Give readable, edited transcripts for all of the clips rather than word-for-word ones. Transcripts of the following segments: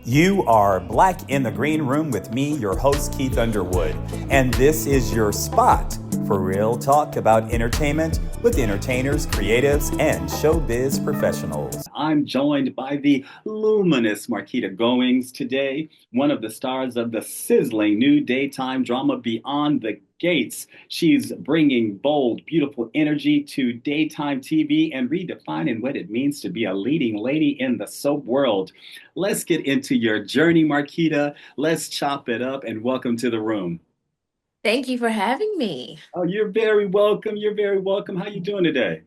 You are Black in the Green Room with me, your host, Keith Underwood. And this is your spot for real talk about entertainment with entertainers, creatives, and showbiz professionals. I'm joined by the luminous Marquita Goings today, one of the stars of the sizzling new daytime drama Beyond the Gates. She's bringing bold, beautiful energy to daytime TV and redefining what it means to be a leading lady in the soap world. Let's get into your journey, Marquita. Let's chop it up and welcome to the room. Thank you for having me. Oh, you're very welcome. You're very welcome. How you doing today?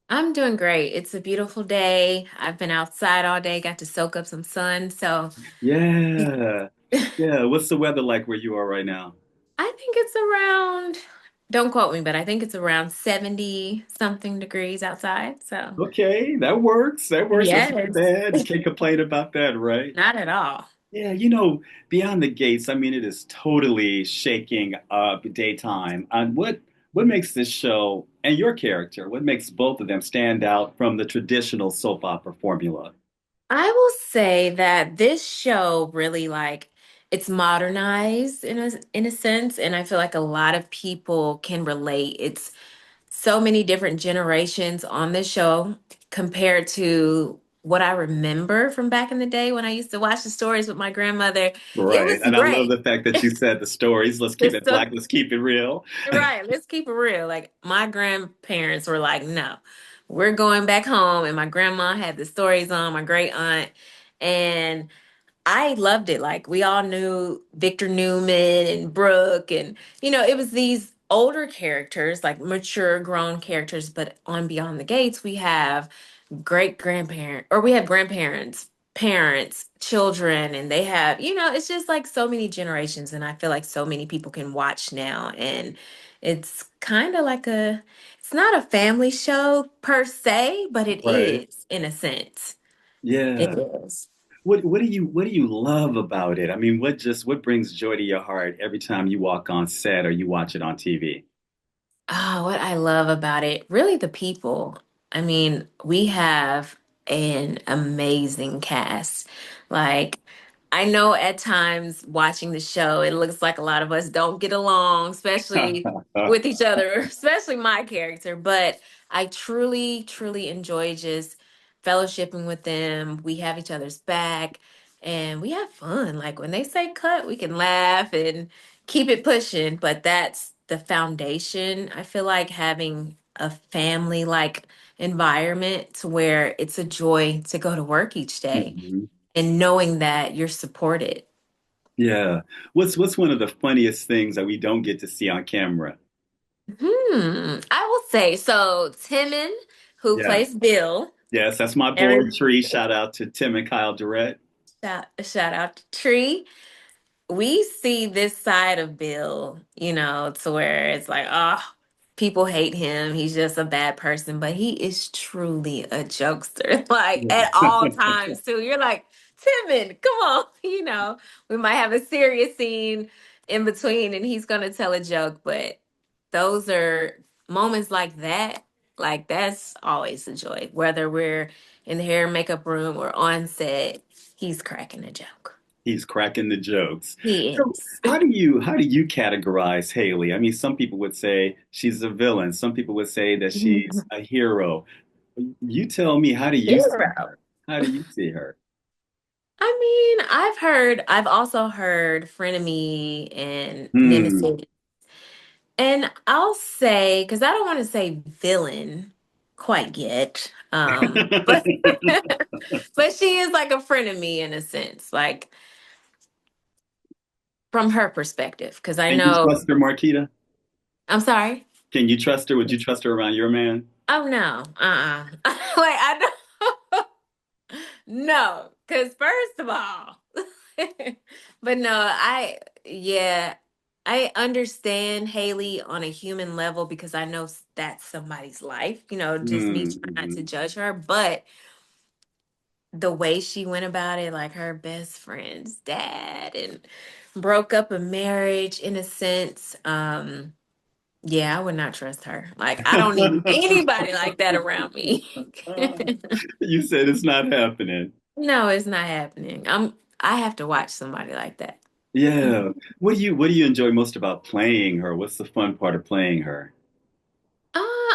I'm doing great. It's a beautiful day. I've been outside all day, got to soak up some sun. So Yeah. Yeah. What's the weather like where you are right now? I think it's around, don't quote me, but I think it's around 70 something degrees outside. So Okay, that works. That works. That's not yes, bad. You can't complain about that, right? not at all. Yeah, Beyond the Gates, I mean, it is totally shaking up daytime. And what makes this show and your character, what makes both of them stand out from the traditional soap opera formula? I will say that this show really it's modernized in a sense, and I feel like a lot of people can relate. It's so many different generations on this show compared to what I remember from back in the day when I used to watch the stories with my grandmother. It Right. was And I love great. the fact that you said the stories. Let's keep it So, black. Let's keep it real. right, let's keep it real. Like my grandparents were like, no, we're going back home. And my grandma had the stories on, my great aunt. And I loved it. Like we all knew Victor Newman and Brooke, and it was these older characters, like mature, grown characters. But on Beyond the Gates, we have great grandparent, or we have grandparents, parents, children, and they have, it's just like so many generations, and I feel like so many people can watch now, and it's kind of like it's not a family show per se, but it Right. is in a sense. It Yeah. is. What do you love about it? I mean, what brings joy to your heart every time you walk on set or you watch it on TV? Oh, what I love about it, really the people. I mean, we have an amazing cast. Like, I know at times watching the show, it looks like a lot of us don't get along, especially with each other, especially my character, but I truly, truly enjoy just fellowshipping with them. We have each other's back and we have fun. Like when they say cut, we can laugh and keep it pushing, but that's the foundation. I feel like having a family like environment to where it's a joy to go to work each day Mhm. and knowing that you're supported. Yeah. What's one of the funniest things that we don't get to see on camera? I will say so. Timon, who Yeah. plays Bill, Yes, that's my boy every Tree. Shout out to Tim and Kyle Durrett. shout out to Tree. We see this side of Bill, to where it's like, oh, people hate him. He's just a bad person, but he is truly a jokester, like at all times, too. You're like, Timon, come on. We might have a serious scene in between and he's going to tell a joke, but those are moments like that's always a joy. Whether we're in the hair and makeup room or on set, he's cracking a joke. He's cracking the jokes. He So is. how do you categorize Haley? I mean, some people would say she's a villain. Some people would say that she's a hero. You tell me, how do you see Hero. her? How do you see her? I mean, I've also heard frenemy and Hmm. nemesis. And I'll say, because I don't want to say villain quite yet, but but she is like a frenemy in a sense, like from her perspective. Because I Can you know, trust her, Marquita? I'm sorry. Can you trust her? Would you trust her around your man? Oh no, like I don't. No, because first of all, but no, yeah, I understand Haley on a human level because I know that's somebody's life, just me trying not to Mm-hmm. judge her. But the way she went about it, like her best friend's dad and broke up a marriage in a sense. Yeah, I would not trust her. Like, I don't need anybody like that around me. You said it's not happening. No, it's not happening. I have to watch somebody like that. Yeah. What do you enjoy most about playing her? What's the fun part of playing her?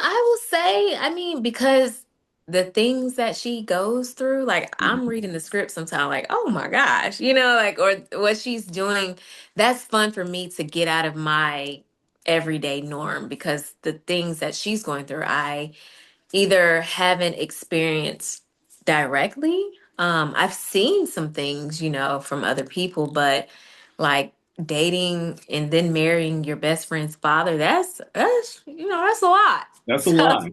I will say, I mean, because the things that she goes through, like I'm Mhm. reading the script sometimes, like, oh my gosh, like, or what she's doing, that's fun for me to get out of my everyday norm because the things that she's going through, I either haven't experienced directly. I've seen some things, from other people, but like dating and then marrying your best friend's father, that's a lot. That's a So lot.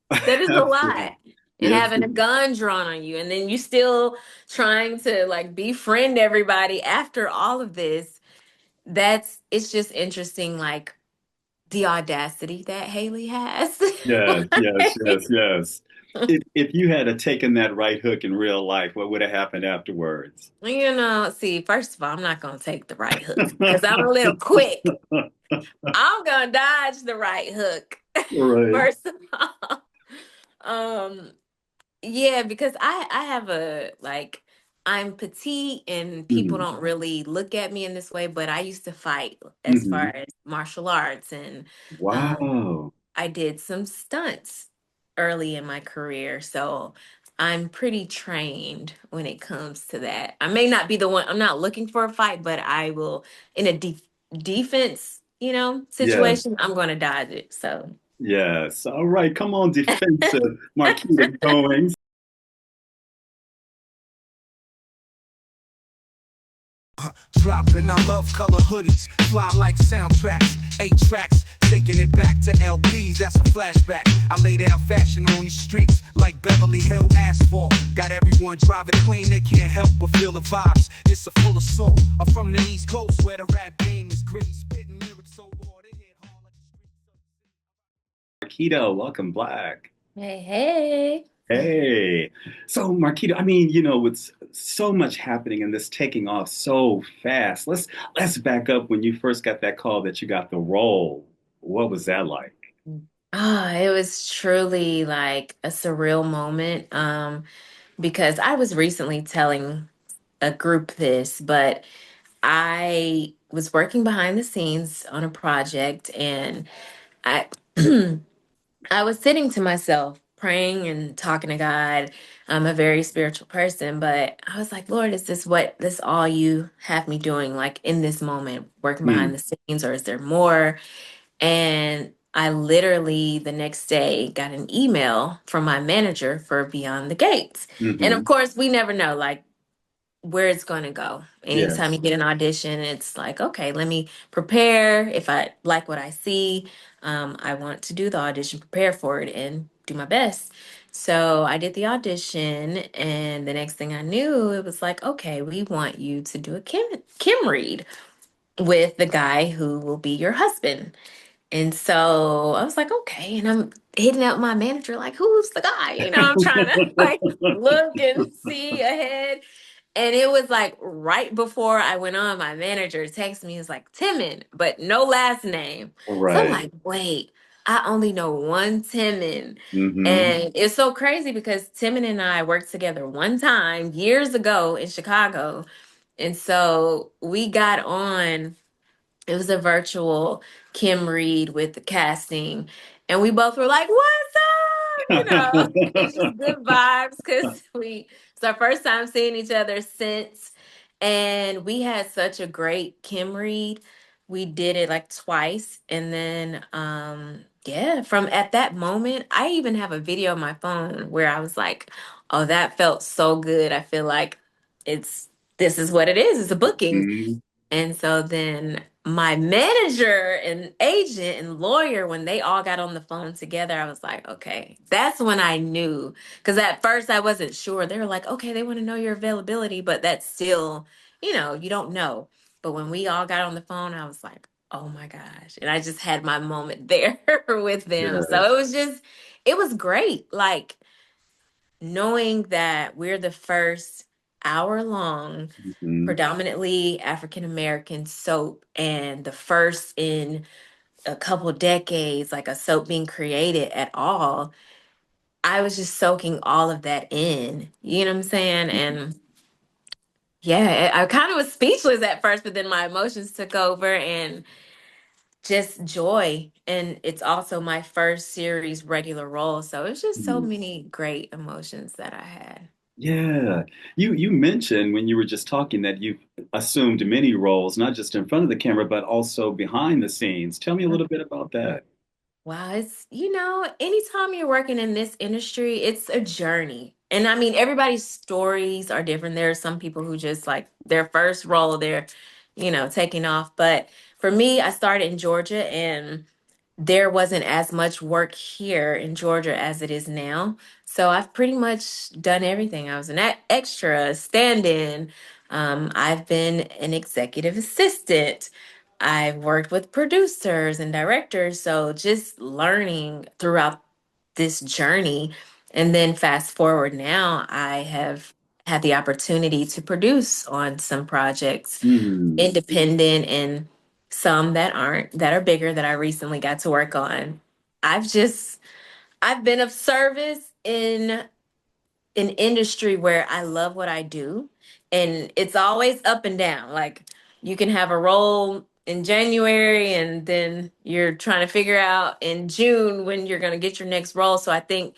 that is a lot. Absolutely. And Yes. having a gun drawn on you, and then you still trying to like befriend everybody after all of this. It's just interesting, like the audacity that Haley has. Yes, yes, yes, Like, yes. If you had a taken that right hook in real life, what would have happened afterwards? see, first of all, I'm not gonna take the right hook because I'm a little quick. I'm gonna dodge the right hook. Right. First of all. Um, yeah, because I have a like I'm petite and people Hmm. don't really look at me in this way, but I used to fight as far Hmm. as martial arts and um Wow. I did some stunts early in my career, so I'm pretty trained when it comes to that. I may not be the one, I'm not looking for a fight, but I will in a defense, Yes, situation, I'm going to dodge it. So, yes. All right. Come on, defensive Marquita Goings. Dropping, I love color hoodies, fly like soundtracks, 8 tracks, taking it back to LPs, that's a flashback. I lay down fashion on these streets like Beverly Hill asphalt. Got everyone driving clean, they can't help but feel the vibes. It's a full assault. I'm from the East Coast where the rap game is gritty, spitting lyrics so raw they hit hard like the streets. Marquita, welcome back. hey, hey. Hey. So, Marquita, with so much happening and this taking off so fast, let's back up when you first got that call that you got the role. What was that like? It was truly like a surreal moment. Because I was recently telling a group this, but I was working behind the scenes on a project and I I was sitting to myself, praying and talking to God. I'm a very spiritual person, but I was like, Lord, is this all you have me doing, like in this moment, working behind Mm, the scenes, or is there more? And I literally the next day got an email from my manager for Beyond the Gates. And of hmm. course, we never know like where it's going to go. Anytime you Yes. get an audition, it's like, okay, let me prepare. If I like what I see, I want to do the audition, prepare for it, and do my best. So I did the audition, and the next thing I knew, it was like, okay, we want you to do a Kim read with the guy who will be your husband. And so I was like, okay. And I'm hitting up my manager, like, who's the guy? I'm trying to like look and see ahead. And it was like right before I went on, my manager texted me, it's like Timon, but no last name. So I'm Right. like, wait, I only know one Timon. Hmm. And it's so crazy because Timon and I worked together one time years ago in Chicago. And so we got on, it was a virtual Kim Reed with the casting. And we both were like, what's up? It's just good vibes because it's our first time seeing each other since. And we had such a great Kim Reed. We did it like twice. And then, yeah, from at that moment, I even have a video on my phone where I was like, oh, that felt so good. I feel like this is what it is. It's a booking. Mhm. And so then my manager and agent and lawyer, when they all got on the phone together, I was like, okay, that's when I knew. Because at first I wasn't sure. They were like, okay, they want to know your availability, but that's still, you don't know. But when we all got on the phone, I was like, oh my gosh. And I just had my moment there with them. So Yes. it was great. Like knowing that we're the first hour long Mhm. predominantly African American soap and the first in a couple decades, like a soap being created at all. I was just soaking all of that in, you know what I'm saying? Mhm. And Yeah, I kind of was speechless at first, but then my emotions took over and just joy. And it's also my first series regular role. So it's just so Mm. many great emotions that I had. Yeah. You mentioned when you were just talking that you've assumed many roles, not just in front of the camera, but also behind the scenes. Tell me a little bit about that. Wow, anytime you're working in this industry, it's a journey. And I mean, everybody's stories are different. There are some people who just like their first role, they're taking off. But for me, I started in Georgia and there wasn't as much work here in Georgia as it is now. So I've pretty much done everything. I was an extra, stand-in. I've been an executive assistant. I've worked with producers and directors. So just learning throughout this journey. And then fast forward now, I have had the opportunity to produce on some projects, Mm. independent and some that aren't, that are bigger that I recently got to work on. I've just I've been of service in an industry where I love what I do, and it's always up and down. Like you can have a role in January and then you're trying to figure out in June when you're going to get your next role. So I think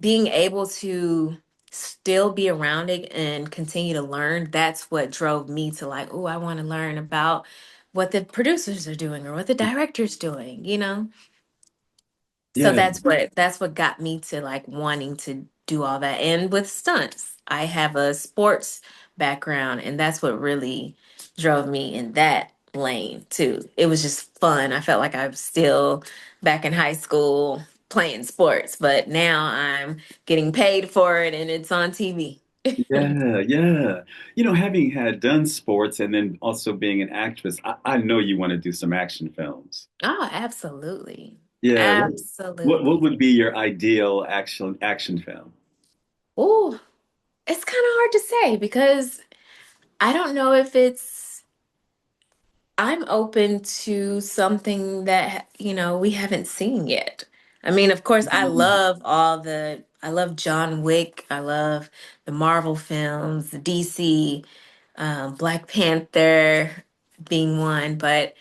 being able to still be around it and continue to learn, that's what drove me to like, oh, I want to learn about what the producers are doing or what the director's doing. So Yeah. that's what got me to like wanting to do all that. And with stunts, I have a sports background, and that's what really drove me in that lane too. It was just fun. I felt like I was still back in high school playing sports, but now I'm getting paid for it and it's on TV. Yeah, yeah. Having had done sports and then also being an actress, I know you want to do some action films. Oh, absolutely. Yeah. What Absolutely. would be your ideal action film? Oh, it's kind of hard to say because I don't know if I'm open to something that we haven't seen yet. I mean, of course, I love John Wick. I love the Marvel films, the DC, Black Panther being one, but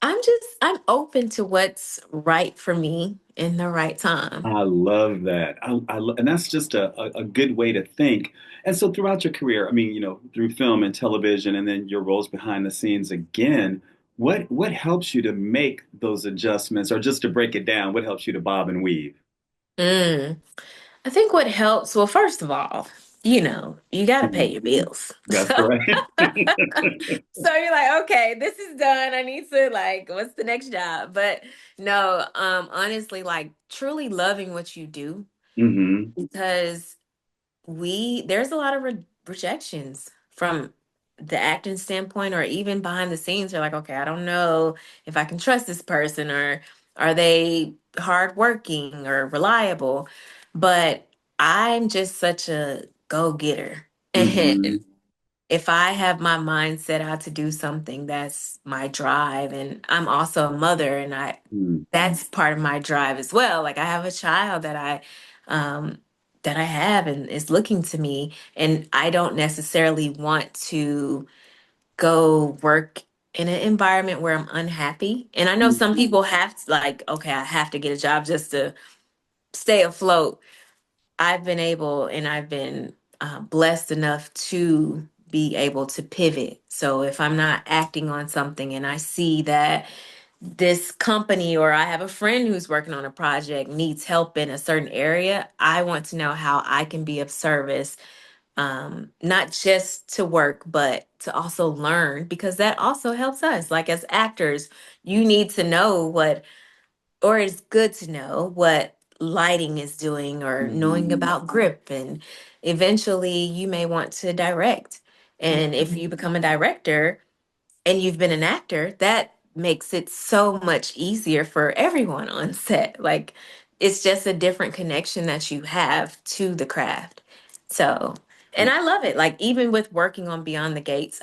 I'm open to what's right for me in the right time. I love that. And that's just a good way to think. And so throughout your career, I mean, through film and television and then your roles behind the scenes again, what helps you to make those adjustments or just to break it down, what helps you to bob and weave? Mm. I think what helps, well, first of all, you got to pay Mhm. your bills. That's right. So you're like, okay, this is done. I need to like, what's the next job? But no, honestly, like truly loving what you do Hmm. because there's a lot of rejections from the acting standpoint or even behind the scenes. You're like, okay, I don't know if I can trust this person or are they hardworking or reliable? But I'm just such a go-getter. And Hmm. if I have my mind set out to do something, that's my drive. And I'm also a mother, and I that's part of my drive as well. Like I have a child um that I have and is looking to me, and I don't necessarily want to go work in an environment where I'm unhappy. And I know some people have to, like, okay, I have to get a job just to stay afloat. I've been blessed enough to be able to pivot. So if I'm not acting on something and I see that this company or I have a friend who's working on a project needs help in a certain area, I want to know how I can be of service, not just to work, but to also learn because that also helps us. Like as actors, you need to know or it's good to know what lighting is doing or knowing Hmm. about grip, and eventually you may want to direct. And if you become a director and you've been an actor, that makes it so much easier for everyone on set. Like it's just a different connection that you have to the craft. So, and I love it. Like even with working on Beyond the Gates,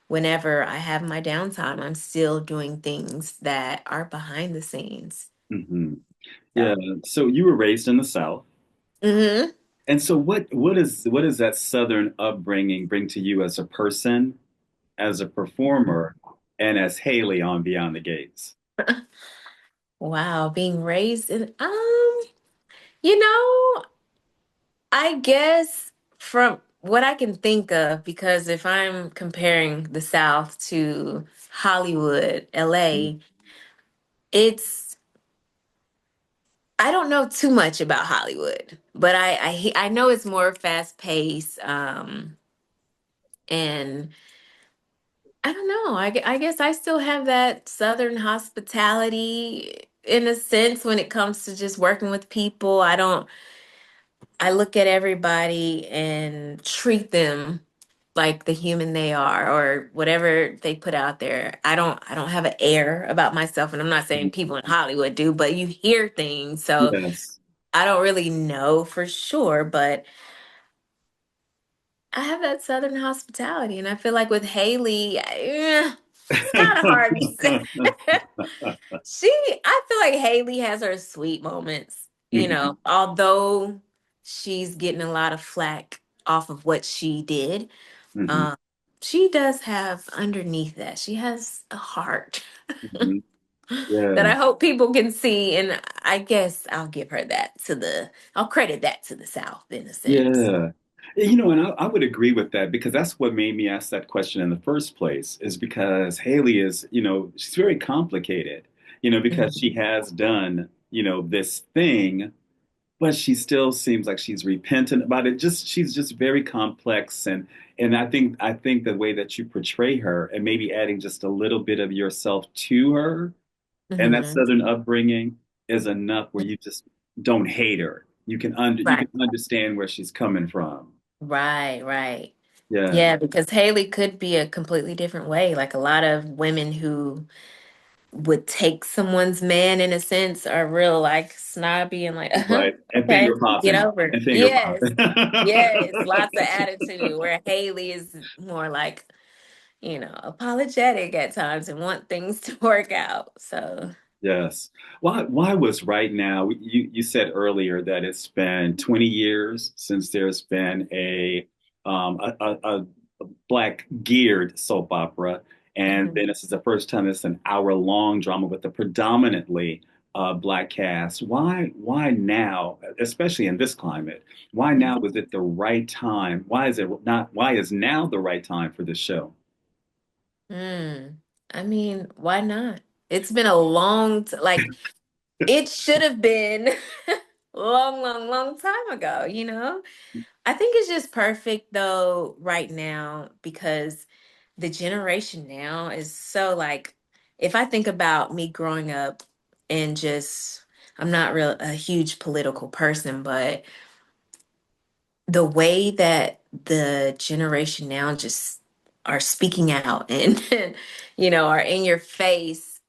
whenever I have my downtime, I'm still doing things that are behind the scenes. Hmm. Yeah. So, So you were raised in the South. mhm. And so what is that Southern upbringing bring to you as a person, as a performer, and as Hayley on Beyond the Gates? Wow, being raised in you know, I guess from what I can think of, because if I'm comparing the South to Hollywood, LA, it's I don't know too much about Hollywood, but I know it's more fast paced, and I don't know. I guess I still have that Southern hospitality in a sense when it comes to just working with people. I look at everybody and treat them like the human they are or whatever they put out there. I don't have an air about myself, and I'm not saying people in Hollywood do, but you hear things. So Yes. I don't really know for sure, but I have that Southern hospitality, and I feel like with Hayley, it's kind of hard to say. I feel like Hayley has her sweet moments, Mhm, although she's getting a lot of flack off of what she did. mhm, Um, she does have underneath that, she has a heart mhm. that Yeah. I hope people can see. And I guess I'll credit that to the South in a sense. Yeah. And I would agree with that because that's what made me ask that question in the first place, is because Haley is, she's very complicated, because she Mhm. has done, this thing, but she still seems like she's repentant about it. She's just very complex, and I think the way that you portray her and maybe adding just a little bit of yourself to her and that Mhm. Southern upbringing is enough where you just don't hate her. You Right. can understand where she's coming from. Right, right. Yeah, Yeah, because Haley could be a completely different way. Like a lot of women who would take someone's man in a sense are real like snobby and like, right. And okay, finger get popping. over it. And finger Yes. popping. Yes, lots of attitude. Where Haley is more like, apologetic at times and want things to work out. So, Yes. Why was right now, you said earlier that it's been 20 years since there's been a black geared soap opera. And mhm, then this is the first time it's an hour-long drama with a predominantly black cast. Why now, especially in this climate? Why now mhm. was it the right time? Why is now the right time for this show? Mm. I mean, why not? It's been a like it should have been long, long, long time ago. I think it's just perfect though right now because the generation now is so like if I think about me growing up and just I'm not real a huge political person, but the way that the generation now just are speaking out and are in your face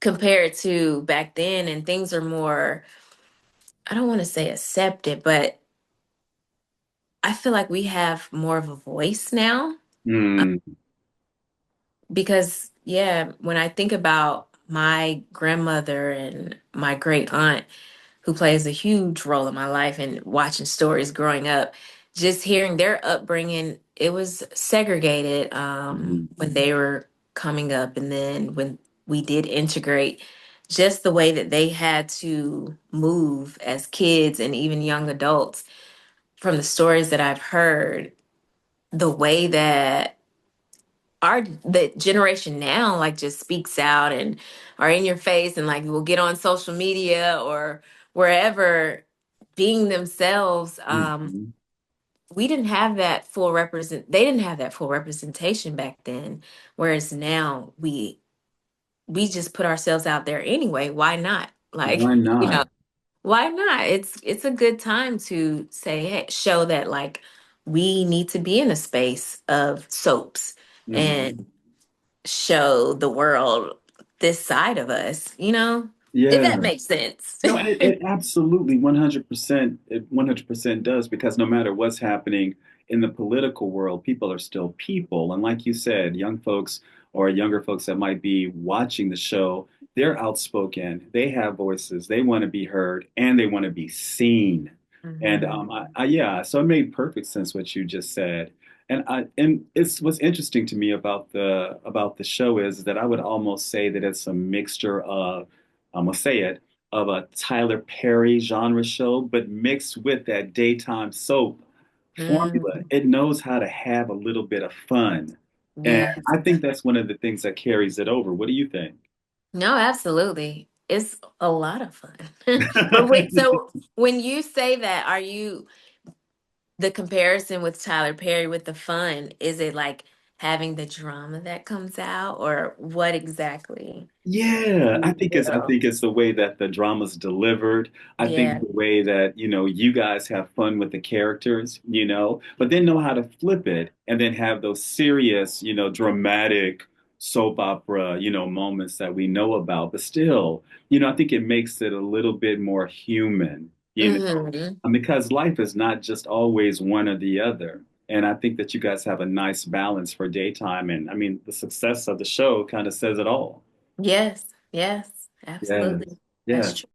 compared to back then, and things are more, I don't want to say accepted, but I feel like we have more of a voice now. Uh, Mm, because, yeah, when I think about my grandmother and my great aunt, who plays a huge role in my life and watching stories growing up, just hearing their upbringing, it was segregated mhm, when they were coming up. And then when we did integrate, just the way that they had to move as kids and even young adults, from the stories that I've heard, the way that the generation now like just speaks out and are in your face and like will get on social media or wherever being themselves. mhm. We didn't have that full represent They didn't have that full representation back then, whereas now we just put ourselves out there anyway. Why not? Like, Why you know not? why not? It's a good time to say, hey, show that like we need to be in a space of soaps Mhm. and show the world this side of us, if Yeah. that makes sense. No, it absolutely 100%, it 100% does, because no matter what's happening in the political world, people are still people. And like you said, young folks or younger folks that might be watching the show, they're outspoken, they have voices, they want to be heard, and they want to be seen. And Hmm. yeah, so it made perfect sense what you just said. And it's what's interesting to me about the show is that I would almost say that it's a mixture of, I'm gonna say it, of a Tyler Perry genre show, but mixed with that daytime soap formula. Mm, It knows how to have a little bit of fun. And yes. I think that's one of the things that carries it over. What do you think? No, absolutely. It's a lot of fun. But wait, so when you say that, are you the comparison with Tyler Perry with the fun, is it like having the drama that comes out or what exactly Yeah, do you I feel? think it's the way that the drama's delivered. I think Yeah. the way that, you guys have fun with the characters, but then know how to flip it and then have those serious, dramatic soap opera, moments that we know about. But still, I think it makes it a little bit more human, Hmm. because life is not just always one or the other. And I think that you guys have a nice balance for daytime. And I mean, the success of the show kind of says it all. Yes, yes, Yes. absolutely. That's Yeah. true.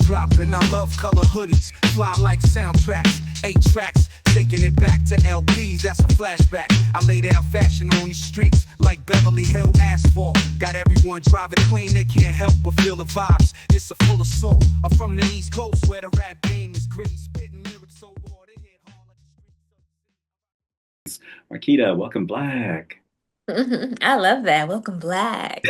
Dropping our love color hoodies, fly like soundtracks, 8 tracks, taking it back to LPs, that's a flashback. I lay down fashion on these streets like Beverly Hill asphalt. Got everyone driving clean, they can't help but feel the vibes. It's a full of soul. I'm from the East Coast where the rap game is gritty, spitting lyrics so raw they hit hard like the Marquita, welcome black. I love that. Welcome black.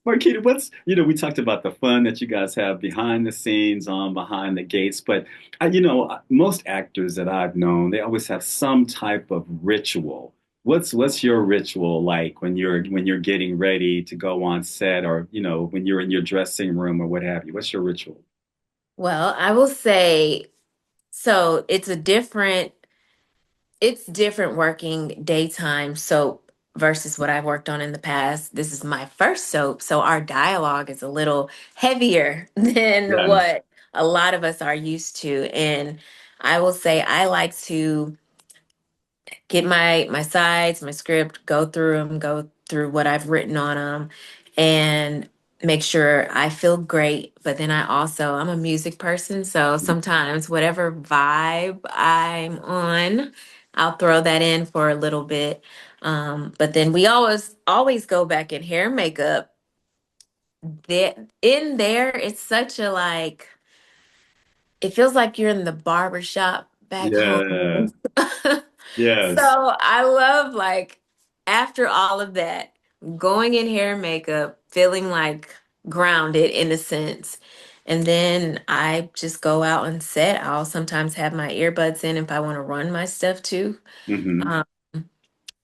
Marquita, we talked about the fun that you guys have behind the scenes, behind the gates, but most actors that I've known, they always have some type of ritual. What's your ritual like when you're getting ready to go on set, or when you're in your dressing room or what have you? What's your ritual? Well, I will say, so it's different working daytime soap versus what I've worked on in the past. This is my first soap, so our dialogue is a little heavier than Yes. what a lot of us are used to. And I will say I like to get my sides, my script, go through them, go through what I've written on them, and make sure I feel great. But then I'm a music person, so sometimes whatever vibe I'm on, I'll throw that in for a little bit. But then we always go back in hair and makeup. There in there, it's such a like it feels like you're in the barber shop back Yeah. home. So Yes. I love like after all of that, going in hair and makeup, feeling like grounded in a sense. And then I just go out and set. I'll sometimes have my earbuds in if I want to run my stuff too. Hmm. Um,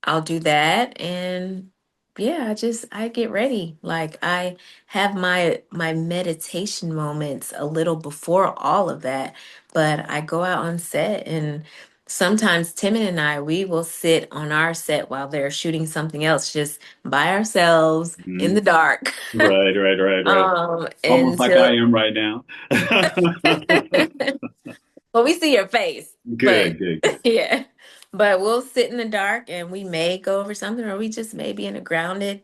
I'll do that and yeah, I get ready. Like I have my meditation moments a little before all of that, but I go out on set and sometimes Timon and I we will sit on our set while they're shooting something else just by ourselves in Hmm. the dark. Right, right, right, right. Almost like I Until am right now. well, we see your face, but Good, good, good. yeah. But we'll sit in the dark and we may go over something, or we just may be in a grounded,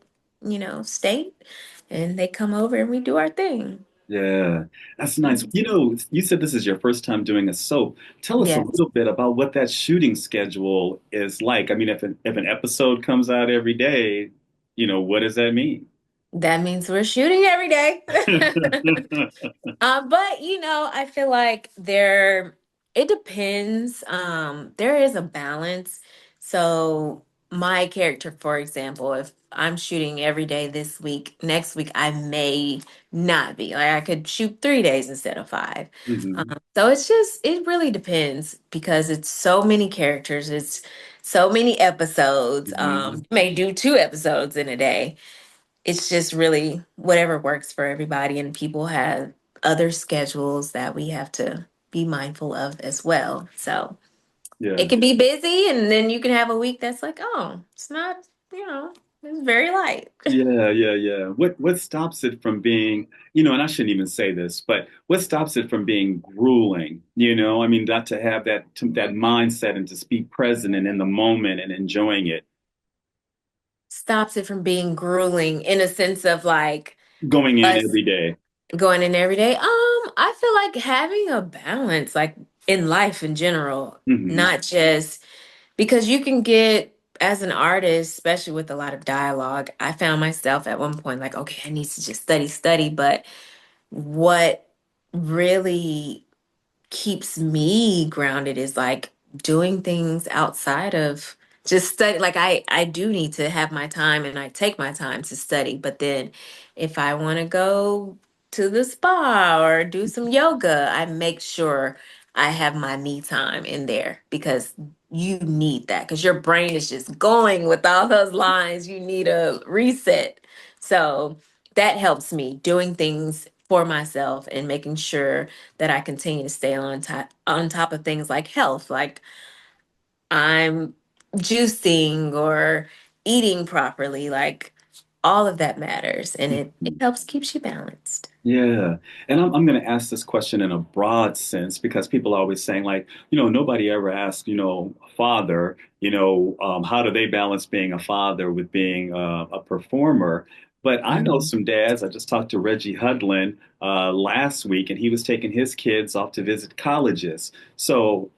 state. And they come over and we do our thing. Yeah, that's nice. Mhm. You said this is your first time doing a soap. Tell us a Yes. little bit about what that shooting schedule is like. I mean, if an episode comes out every day, what does that mean? That means we're shooting every day. But I feel like it depends. There is a balance. So my character, for example, if I'm shooting every day this week, next week I may not be. Like I could shoot 3 days instead of five. Hmm. So it really depends because it's so many characters, it's so many episodes. Hmm. May do 2 episodes in a day. It's just really whatever works for everybody, and people have other schedules that we have to be mindful of as well. So it Yeah. can be busy, and then you can have a week that's like, oh, it's not, you know, it's very light. Yeah, yeah, yeah. What stops it from being, and I shouldn't even say this, but what stops it from being grueling? I mean, not to have that mindset and to be present and in the moment and enjoying it. stops it from being grueling in a sense of like Going in us every day. going in every day? I feel like having a balance, like in life in general, Hmm. not just because you can get as an artist, especially with a lot of dialogue. I found myself at one point like, okay, I need to just study, but what really keeps me grounded is like doing things outside of just study. Like I do need to have my time and I take my time to study, but then if I want to go to the spa or do some yoga, I make sure I have my me time in there because you need that because your brain is just going with all those lines. You need a reset. So that helps me doing things for myself and making sure that I continue to stay on top of things like health, like I'm juicing or eating properly, like all of that matters and it helps keeps you balanced. Yeah. And I'm going to ask this question in a broad sense because people are always saying, like, nobody ever asked, a father, how do they balance being a father with being a performer? But I know Mhm. some dads. I just talked to Reggie Hudlin last week, and he was taking his kids off to visit colleges. So,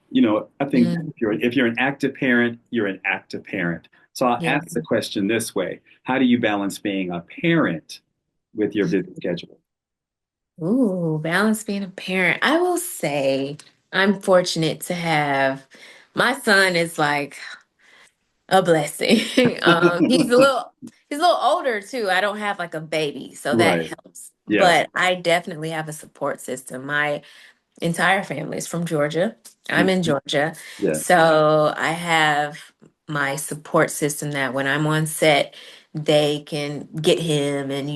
I think Mm, if you're an active parent, you're an active parent. So I'll yeah. ask the question this way: how do you balance being a parent with your busy schedule? Ooh, balance being a parent. I will say I'm fortunate to have my son is like a blessing. He's a little older too. I don't have like a baby, so that Right. helps. Yeah. But I definitely have a support system. My entire family is from Georgia. I'm in Mhm. Georgia. Yes. So I have my support system that when I'm on set, they can get him and,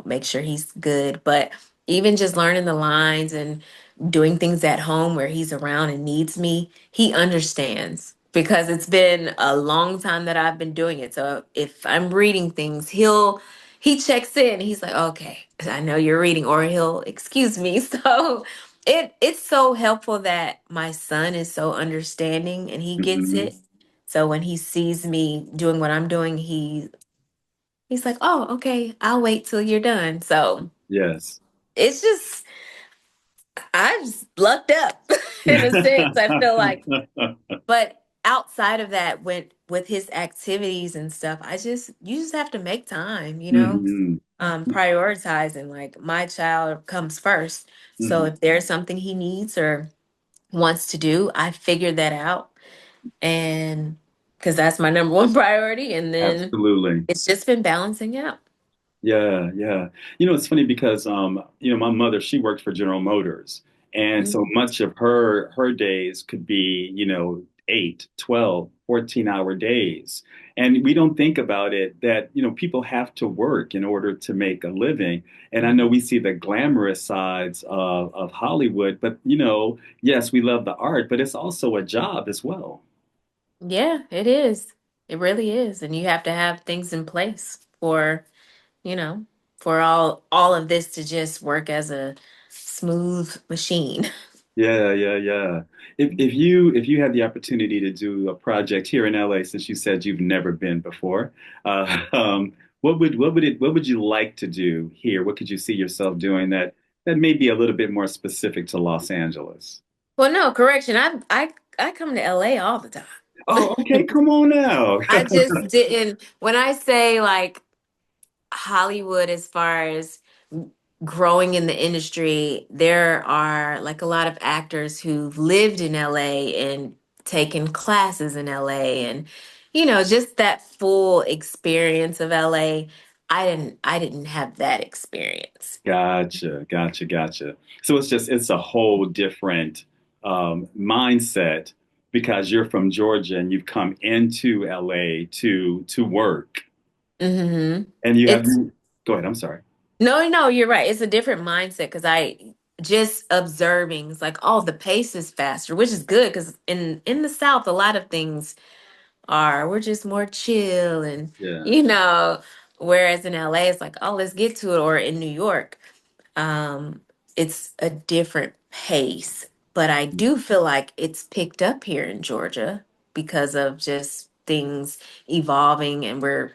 make sure he's good. But even just learning the lines and doing things at home where he's around and needs me, he understands because it's been a long time that I've been doing it. So if I'm reading things, he checks in. He's like, okay, I know you're reading, or he'll excuse me. So it's so helpful that my son is so understanding and he gets Hmm. it. So when he sees me doing what I'm doing, he's like, "Oh, okay, I'll wait till you're done." So Yes. it's just I've just lucked up in a sense. I feel like, but outside of that, with his activities and stuff, you just have to make time, Hmm. prioritizing. Like my child comes first, so Hmm. if there's something he needs or wants to do, I figured that out. And because that's my number one priority. And then Absolutely. it's just been balancing out. Yeah, yeah. It's funny because my mother, she worked for General Motors. And so Mhm. much of her days could be, 8, 12, 14-hour days. And we don't think about it that, people have to work in order to make a living. And I know we see the glamorous sides of Hollywood, but yes, we love the art, but it's also a job as well. Yeah, it is. It really is. And you have to have things in place you know, for all of this to just work as a smooth machine. Yeah, yeah, yeah. If you had the opportunity to do a project here in LA, since you said you've never been before, what would you like to do here? What could you see yourself doing that may be a little bit more specific to Los Angeles? Well, no, correction. I come to LA all the Oh, time. okay, come on now. I just didn't when I say like Hollywood as far as growing in the industry, there are like a lot of actors who've lived in LA and taken classes in LA and just that full experience of LA. I didn't have that experience. Gotcha, gotcha, gotcha. So it's a whole different mindset because you're from Georgia and you've come into LA to work. Hmm. And you have, It's go ahead, I'm sorry. no, no, you're right. It's a different mindset because I just observing, it's like, oh, the pace is faster, which is good because in the South, a lot of things we're just more chill and Yeah. you know whereas in LA it's like, oh, let's get to it, or in New York um it's a different pace, but I do feel like it's picked up here in Georgia because of just things evolving and we're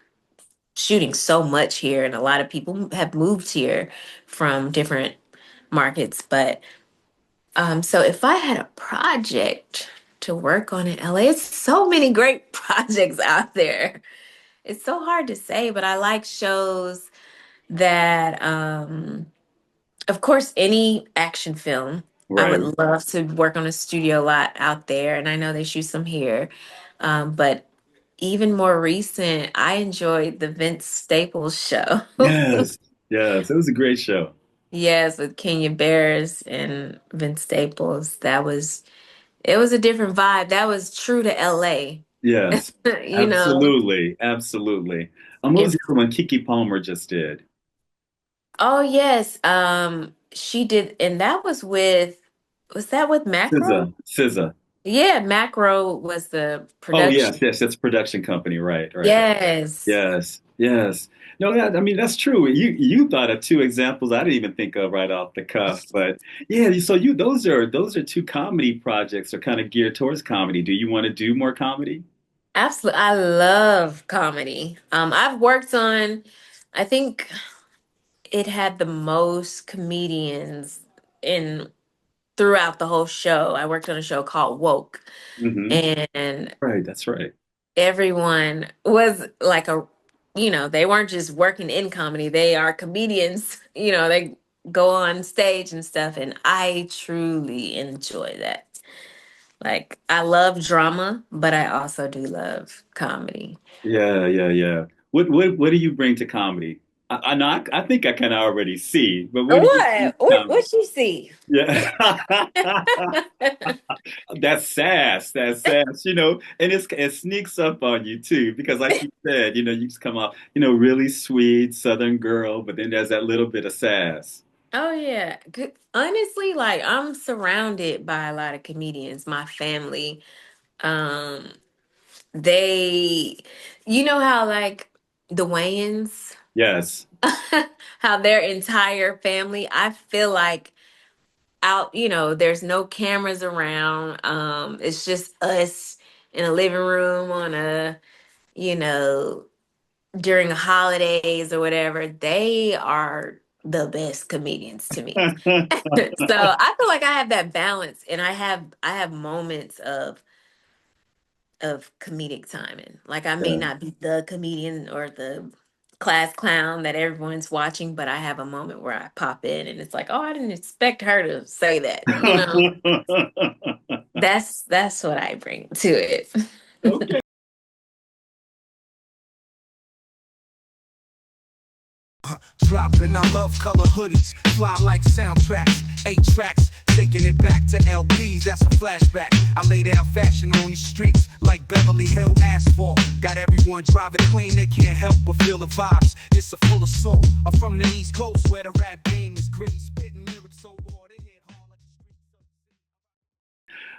shooting so much here, and a lot of people have moved here from different markets. But so if I had a project to work on in LA, it's so many great projects out there. It's so hard to say, but I like shows that, of course, any action film. I Right. would love to work on a studio lot out there, and I know they shoot some here. But even more recent, I enjoyed the Vince Staples show. Yes. Yes. It was a great show. Yes, with Kenya Barris and Vince Staples. It was a different vibe. That was true to LA. Yes. You know. Absolutely. Absolutely. What was If the other one Kiki Palmer just did? Oh yes, she did, and that was that with Macro? SZA. SZA. Yeah, Macro was the Oh production. yes, yes, it's a production company. Right, right, right. Yes. Yes, yes. No, that, I mean that's true. You thought of two examples I didn't even think of right off the cuff, but yeah. So you those are two comedy projects are kind of geared towards comedy. Do you want to do more comedy? Absolutely. I love comedy. I've worked on, I think it had the most comedians in throughout the whole show. I worked on a show called Woke, Hmm. and Right, that's right. everyone was like they weren't just working in comedy, they are comedians. They go on stage and stuff, and I truly enjoy that. Like, I love drama, but I also do love comedy. Yeah, yeah, yeah. What do you bring to comedy? I know I think I can already see, but what do you bring What? to comedy? What you see? Yeah. That's sass. That's sass, and it sneaks up on you too, because like you said, you just come off, really sweet Southern girl, but then there's that little bit of sass. Oh yeah. Honestly, like, I'm surrounded by a lot of comedians. My family, um, they, you know how, like, the Wayans, Yes. how their entire family, I feel like, there's no cameras around. It's just us in a living room on you know, during holidays or whatever. They are the best comedians to me. So I feel like I have that balance, and I have moments of comedic timing. Like, I may Yeah. not be the comedian or the class clown that everyone's watching, but I have a moment where I pop in and it's like, oh, I didn't expect her to say that. That's what I bring to it. Okay. Dropping our love color hoodies, fly like soundtracks, 8 tracks, taking it back to LPs, that's a flashback. I laid out fashion on these streets like Beverly Hill asphalt. Got everyone driving clean, they can't help but feel the vibes. It's a full of soul. I'm from the East Coast where the rap game is gritty, spitting lyrics so raw they hit hard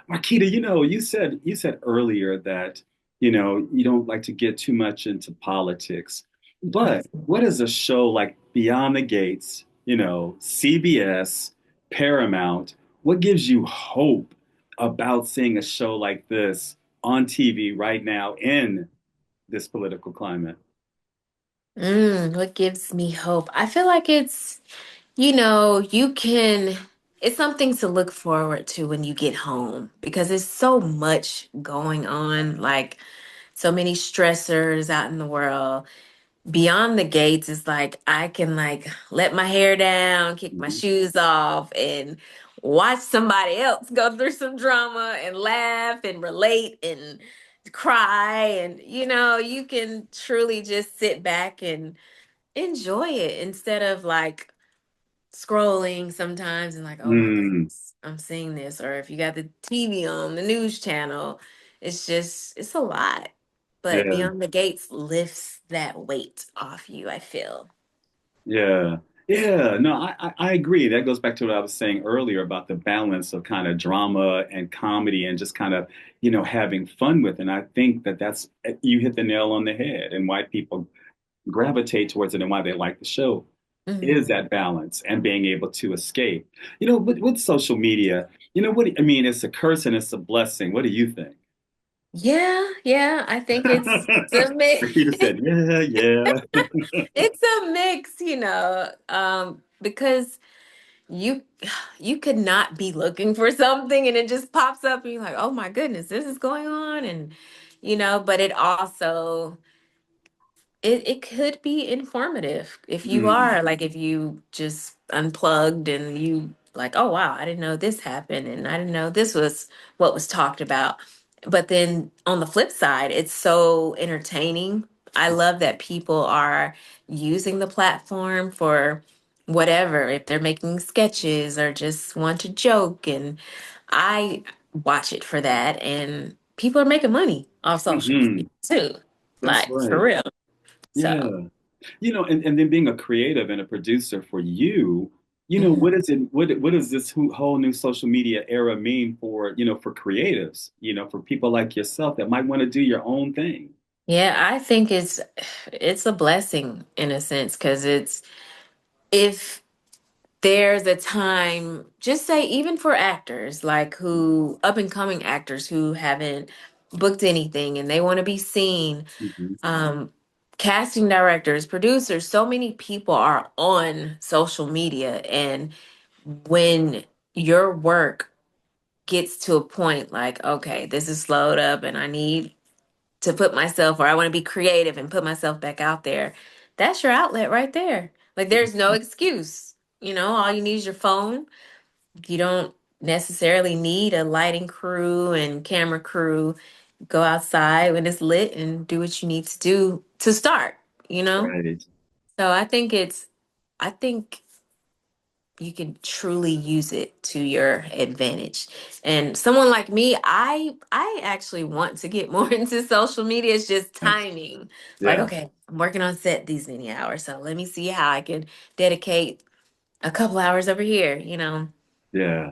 like the Marquita, you said earlier that, you don't like to get too much into politics. But what is a show like Beyond the Gates, CBS, Paramount, what gives you hope about seeing a show like this on TV right now in this political climate? What gives me hope? I feel like it's something to look forward to when you get home, because there's so much going on, like, so many stressors out in the world. Beyond the Gates is like, I can, like, let my hair down, kick my Mhm. shoes off, and watch somebody else go through some drama and laugh and relate and cry. And you can truly just sit back and enjoy it, instead of, like, scrolling sometimes and like, oh my Mm, goodness, I'm seeing this. Or if you got the TV on, the news channel, it's a lot. But yeah. Beyond the Gates lifts that weight off you, I feel. Yeah. Yeah. No, I agree. That goes back to what I was saying earlier about the balance of kind of drama and comedy and just kind of, having fun with it. And I think you hit the nail on the head, and why people gravitate towards it and why they like the show is Hmm. that balance and being able to escape. With social media, what I mean, it's a curse and it's a blessing. What do you think? Yeah, I think it's a mix. Marquita said, yeah, yeah. It's a mix, because you you could not be looking for something and it just pops up and you're like, oh my goodness, this is going on. And but it also it could be informative if you Mm, are like if you just unplugged and you like, oh wow, I didn't know this happened and I didn't know this was what was talked about. But then on the flip side, it's so entertaining. I love that people are using the platform for whatever, if they're making sketches or just want to joke. And I watch it for that. And people are making money off social hmm. media too, That's like for right. real. Yeah. So, And then being a creative and a producer for you, mhm. what is it, what does this whole new social media era mean for, for creatives, for people like yourself that might want to do your own thing? Yeah, I think it's a blessing in a sense because it's if there's a time, just say even for actors like who up and coming actors who haven't booked anything and they want to be seen, Hmm. um, casting directors, producers, so many people are on social media, and when your work gets to a point like, okay, this is slowed up and I need to put myself, or I want to be creative and put myself back out there, that's your outlet right there. Like there's no excuse. All you need is your phone. You don't necessarily need a lighting crew and camera crew. Go outside when it's lit and do what you need to do to start, you know? Right. So I think you can truly use it to your advantage. And someone like me, I actually want to get more into social media. It's just timing. Like, Yeah. okay, I'm working on set these many hours, so let me see how I can dedicate a couple hours over here. Yeah.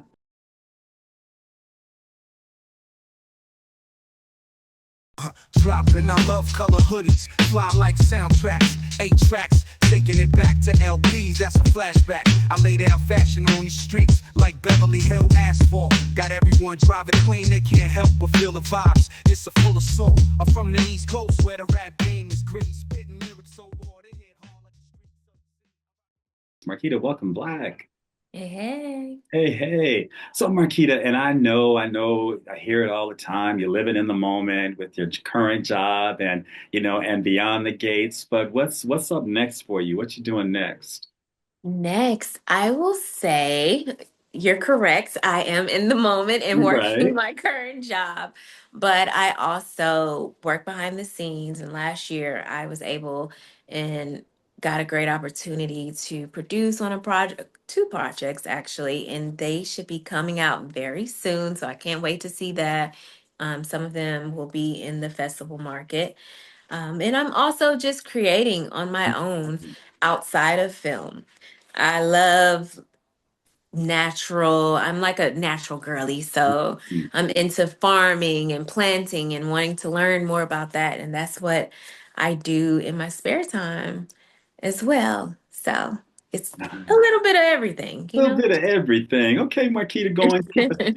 Dropping, I love color hoodies, fly like soundtracks, 8 tracks, taking it back to LPs, that's a flashback. I lay down fashion on these streets like Beverly Hill asphalt. Got everyone driving clean, they can't help but feel the vibes. It's a full of soul. I'm from the East Coast where the rap game is gritty, spitting lyrics so hard it hit hard like the streets. Marquita, welcome back. Hey, hey. Hey, hey. So Marquita, and I hear it all the time. You're living in the moment with your current job and, and beyond the gates. But what's up next for you? What you doing next? Next, I will say you're correct. I am in the moment and working Right. my current job, but I also work behind the scenes. And last year, I was able and got a great opportunity to produce on a project, two projects actually, and they should be coming out very soon. So I can't wait to see that. Some of them will be in the festival market. And I'm also just creating on my own outside of film. I love natural. I'm like a natural girly, so I'm into farming and planting and wanting to learn more about that. And that's what I do in my spare time as well. So it's a Nice. little bit of everything, A little bit of everything. Okay, Marquita, going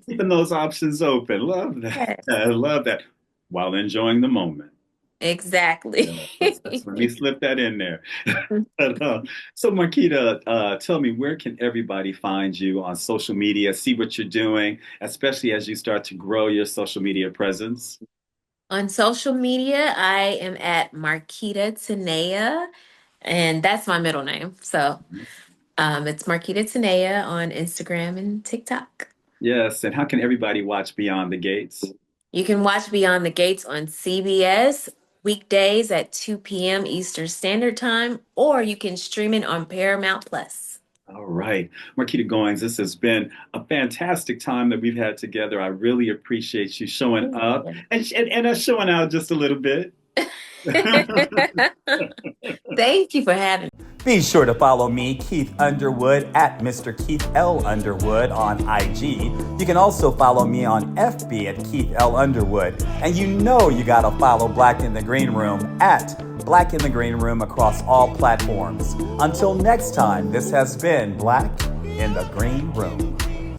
keeping those options open. Love that. Yes, I love that. While enjoying the moment. exactly. Yeah, that's let me slip that in there. But, so Marquita, tell me, where can everybody find you on social media, see what you're doing, especially as you start to grow your social media presence? On social media, I am at Marquita Tanea, and that's my middle name. So it's Marquita Tanea on Instagram and TikTok. Yes, and how can everybody watch Beyond the Gates? You can watch Beyond the Gates on CBS weekdays at 2 p.m. Eastern Standard Time, or you can stream it on Paramount Plus. All right, Marquita Goings, this has been a fantastic time that we've had together. I really appreciate you showing up and us showing out just a little bit. Thank you for having me. Be sure to follow me, Keith Underwood, at Mr. Keith L. Underwood on IG. You can also follow me on FB at Keith L. Underwood. And you gotta follow Black in the Green Room at Black in the Green Room across all platforms. Until next time, this has been Black in the Green Room.